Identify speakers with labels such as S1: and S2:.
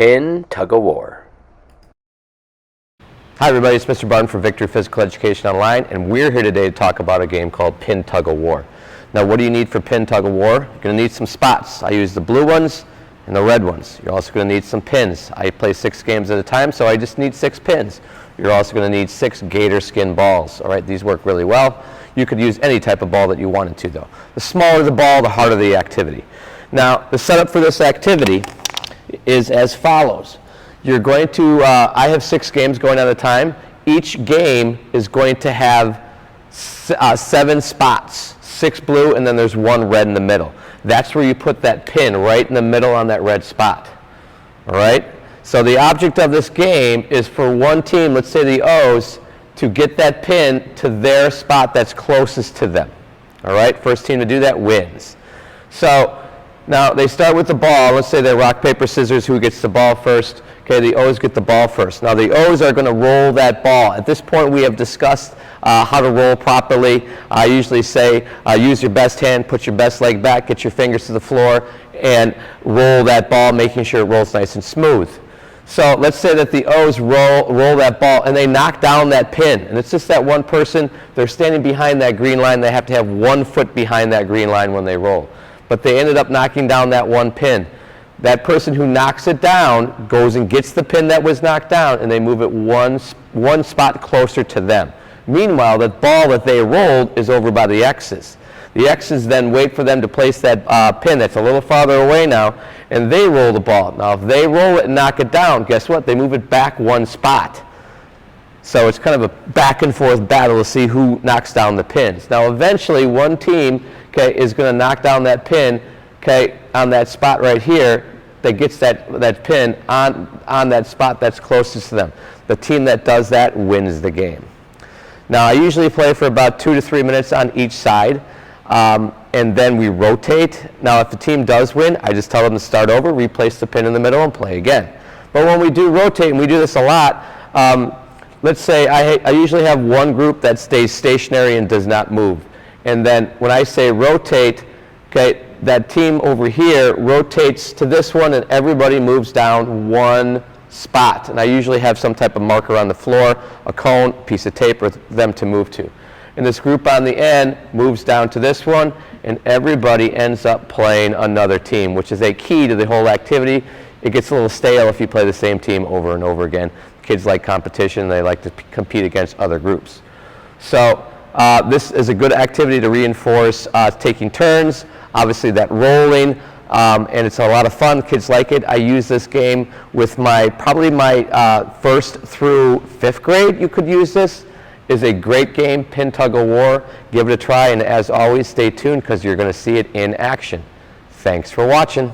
S1: Pin Tug of War. Hi everybody, it's Mr. Barton from Victory Physical Education Online, and we're here today to talk about a game called Pin Tug of War. Now what do you need for Pin Tug of War? You're going to need some spots. I use the blue ones and the red ones. You're also going to need some pins. I play 6 games at a time, so I just need 6 pins. You're also going to need 6 gator skin balls. All right, these work really well. You could use any type of ball that you wanted to though. The smaller the ball, the harder the activity. Now the setup for this activity is as follows. You're going to, I have 6 games going at a time. Each game is going to have 7 spots, 6 blue, and then there's 1 red in the middle. That's where you put that pin right in the middle on that red spot. All right? So the object of this game is for one team, let's say the O's, to get that pin to their spot that's closest to them. All right? First team to do that wins. So now they start with the ball. Let's say they're rock, paper, scissors. Who gets the ball first? Okay, the O's get the ball first. Now the O's are going to roll that ball. At this point we have discussed how to roll properly. I usually say use your best hand, put your best leg back, get your fingers to the floor, and roll that ball, making sure it rolls nice and smooth. So let's say that the O's roll that ball and they knock down that pin. And it's just that one person, they're standing behind that green line. They have to have 1 foot behind that green line when they roll. But they ended up knocking down that 1 pin. That person who knocks it down goes and gets the pin that was knocked down, and they move it one spot closer to them. Meanwhile, the ball that they rolled is over by the X's. The X's then wait for them to place that pin that's a little farther away now, and they roll the ball. Now, if they roll it and knock it down, guess what? They move it back 1 spot. So it's kind of a back and forth battle to see who knocks down the pins. Now, eventually, one team, okay, is going to knock down that pin, okay, on that spot right here that gets that pin on that spot that's closest to them. The team that does that wins the game. Now, I usually play for about 2 to 3 minutes on each side. And then we rotate. Now, if the team does win, I just tell them to start over, replace the pin in the middle, and play again. But when we do rotate, and we do this a lot, let's say I usually have one group that stays stationary and does not move. And then when I say rotate, okay, that team over here rotates to this one, and everybody moves down 1 spot. And I usually have some type of marker on the floor, a cone, piece of tape for them to move to. And this group on the end moves down to this one, and everybody ends up playing another team, which is a key to the whole activity. It gets a little stale if you play the same team over and over again. Kids like competition. They like to compete against other groups. So this is a good activity to reinforce taking turns, obviously that rolling, and it's a lot of fun. Kids like it. I use this game with probably my 1st through 5th grade. You could use this. Is a great game, Pin Tug of War. Give it a try, and as always, stay tuned because you're going to see it in action. Thanks for watching.